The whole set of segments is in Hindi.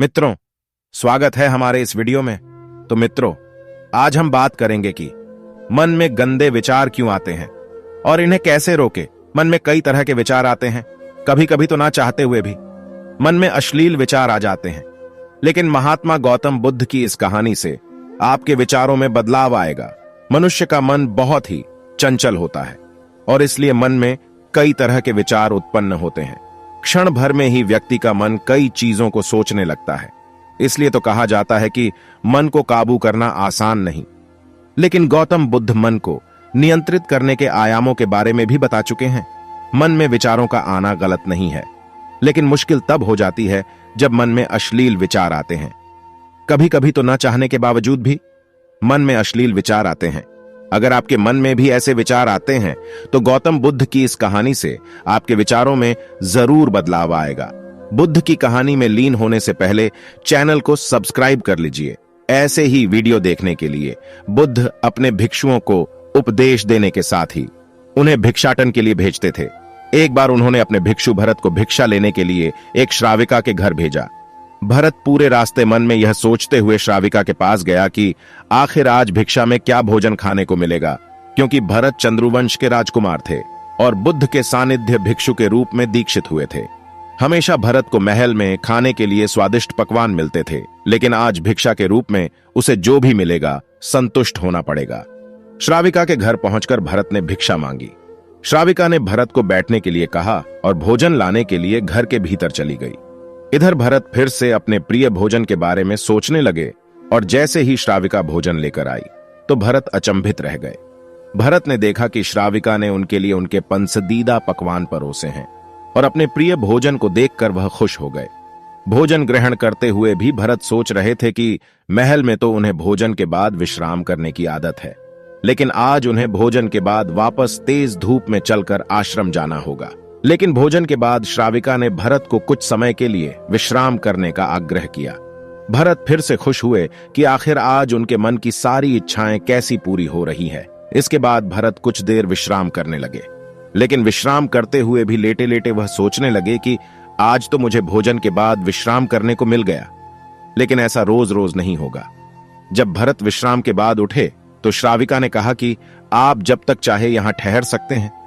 मित्रों, स्वागत है हमारे इस वीडियो में। तो मित्रों, आज हम बात करेंगे कि मन में गंदे विचार क्यों आते हैं और इन्हें कैसे रोके। मन में कई तरह के विचार आते हैं, कभी कभी तो ना चाहते हुए भी मन में अश्लील विचार आ जाते हैं। लेकिन महात्मा गौतम बुद्ध की इस कहानी से आपके विचारों में बदलाव आएगा। मनुष्य का मन बहुत ही चंचल होता है और इसलिए मन में कई तरह के विचार उत्पन्न होते हैं। क्षण भर में ही व्यक्ति का मन कई चीजों को सोचने लगता है। इसलिए तो कहा जाता है कि मन को काबू करना आसान नहीं। लेकिन गौतम बुद्ध मन को नियंत्रित करने के आयामों के बारे में भी बता चुके हैं। मन में विचारों का आना गलत नहीं है, लेकिन मुश्किल तब हो जाती है जब मन में अश्लील विचार आते हैं। कभी कभी तो न चाहने के बावजूद भी मन में अश्लील विचार आते हैं। अगर आपके मन में भी ऐसे विचार आते हैं तो गौतम बुद्ध की इस कहानी से आपके विचारों में जरूर बदलाव आएगा। बुद्ध की कहानी में लीन होने से पहले चैनल को सब्सक्राइब कर लीजिए। ऐसे ही वीडियो देखने के लिए बुद्ध अपने भिक्षुओं को उपदेश देने के साथ ही उन्हें भिक्षाटन के लिए भेजते थे। एक बार उन्होंने अपने भिक्षु भरत को भिक्षा लेने के लिए एक श्राविका के घर भेजा। भरत पूरे रास्ते मन में यह सोचते हुए श्राविका के पास गया कि आखिर आज भिक्षा में क्या भोजन खाने को मिलेगा, क्योंकि भरत चंद्रवंश के राजकुमार थे और बुद्ध के सानिध्य भिक्षु के रूप में दीक्षित हुए थे। हमेशा भरत को महल में खाने के लिए स्वादिष्ट पकवान मिलते थे, लेकिन आज भिक्षा के रूप में उसे जो भी मिलेगा संतुष्ट होना पड़ेगा। श्राविका के घर पहुंचकर भरत ने भिक्षा मांगी। श्राविका ने भरत को बैठने के लिए कहा और भोजन लाने के लिए घर के भीतर चली गई। इधर भरत फिर से अपने प्रिय भोजन के बारे में सोचने लगे और जैसे ही श्राविका भोजन लेकर आई तो भरत अचंभित रह गए। भरत ने देखा कि श्राविका ने उनके लिए उनके पसंदीदा पकवान परोसे हैं और अपने प्रिय भोजन को देखकर वह खुश हो गए। भोजन ग्रहण करते हुए भी भरत सोच रहे थे कि महल में तो उन्हें भोजन के बाद विश्राम करने की आदत है, लेकिन आज उन्हें भोजन के बाद वापस तेज धूप में चलकर आश्रम जाना होगा। लेकिन भोजन के बाद श्राविका ने भरत को कुछ समय के लिए विश्राम करने का आग्रह किया। भरत फिर से खुश हुए कि आखिर आज उनके मन की सारी इच्छाएं कैसी पूरी हो रही है। इसके बाद भरत कुछ देर विश्राम करने लगे, लेकिन विश्राम करते हुए भी लेटे लेटे वह सोचने लगे कि आज तो मुझे भोजन के बाद विश्राम करने को मिल गया, लेकिन ऐसा रोज रोज नहीं होगा। जब भरत विश्राम के बाद उठे तो श्राविका ने कहा कि आप जब तक चाहे यहां ठहर सकते हैं।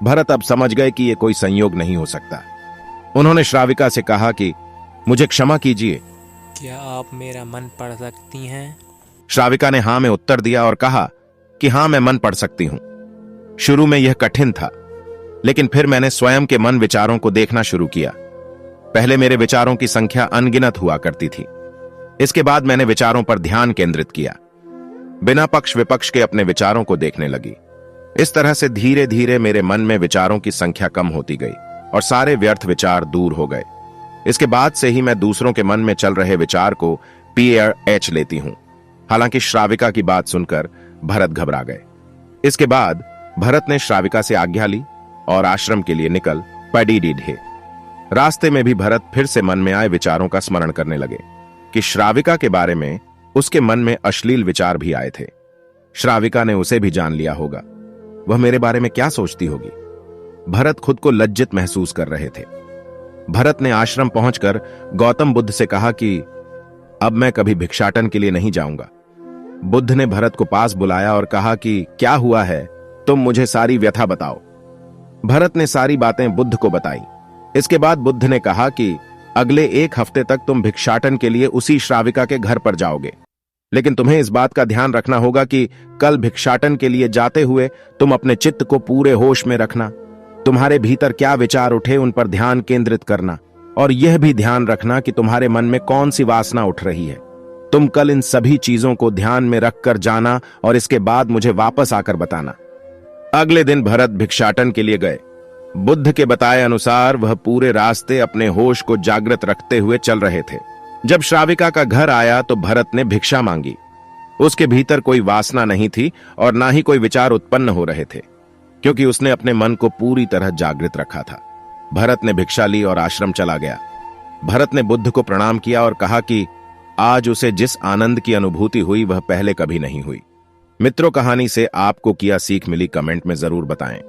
भरत अब समझ गए कि यह कोई संयोग नहीं हो सकता। उन्होंने श्राविका से कहा कि मुझे क्षमा कीजिए, क्या आप मेरा मन पढ़ सकती हैं? श्राविका ने हां में उत्तर दिया और कहा कि हां, मैं मन पढ़ सकती हूं। शुरू में यह कठिन था, लेकिन फिर मैंने स्वयं के मन विचारों को देखना शुरू किया। पहले मेरे विचारों की संख्या अनगिनत हुआ करती थी। इसके बाद मैंने विचारों पर ध्यान केंद्रित किया, बिना पक्ष विपक्ष के अपने विचारों को देखने लगी। इस तरह से धीरे धीरे मेरे मन में विचारों की संख्या कम होती गई और सारे व्यर्थ विचार दूर हो गए। इसके बाद से ही मैं दूसरों के मन में चल रहे विचार को PH लेती हूं। हालांकि श्राविका की बात सुनकर भरत घबरा गए। इसके बाद भरत ने श्राविका से आज्ञा ली और आश्रम के लिए निकल पड़े। रास्ते में भी भरत फिर से मन में आए विचारों का स्मरण करने लगे कि श्राविका के बारे में उसके मन में अश्लील विचार भी आए थे। श्राविका ने उसे भी जान लिया होगा, वह मेरे बारे में क्या सोचती होगी। भरत खुद को लज्जित महसूस कर रहे थे। भरत ने आश्रम पहुंचकर गौतम बुद्ध से कहा कि अब मैं कभी भिक्षाटन के लिए नहीं जाऊंगा। बुद्ध ने भरत को पास बुलाया और कहा कि क्या हुआ है, तुम मुझे सारी व्यथा बताओ। भरत ने सारी बातें बुद्ध को बताई। इसके बाद बुद्ध ने कहा कि अगले 1 हफ्ते तक तुम भिक्षाटन के लिए उसी श्राविका के घर पर जाओगे, लेकिन तुम्हें इस बात का ध्यान रखना होगा कि कल भिक्षाटन के लिए जाते हुए तुम अपने चित्त को पूरे होश में रखना। तुम्हारे भीतर क्या विचार उठे उन पर ध्यान केंद्रित करना, और यह भी ध्यान रखना कि तुम्हारे मन में कौन सी वासना उठ रही है। तुम कल इन सभी चीजों को ध्यान में रखकर जाना और इसके बाद मुझे वापस आकर बताना। अगले दिन भरत भिक्षाटन के लिए गए। बुद्ध के बताए अनुसार वह पूरे रास्ते अपने होश को जागृत रखते हुए चल रहे थे। जब श्राविका का घर आया तो भरत ने भिक्षा मांगी। उसके भीतर कोई वासना नहीं थी और ना ही कोई विचार उत्पन्न हो रहे थे, क्योंकि उसने अपने मन को पूरी तरह जागृत रखा था। भरत ने भिक्षा ली और आश्रम चला गया। भरत ने बुद्ध को प्रणाम किया और कहा कि आज उसे जिस आनंद की अनुभूति हुई वह पहले कभी नहीं हुई। मित्रों, कहानी से आपको क्या सीख मिली कमेंट में जरूर बताएं।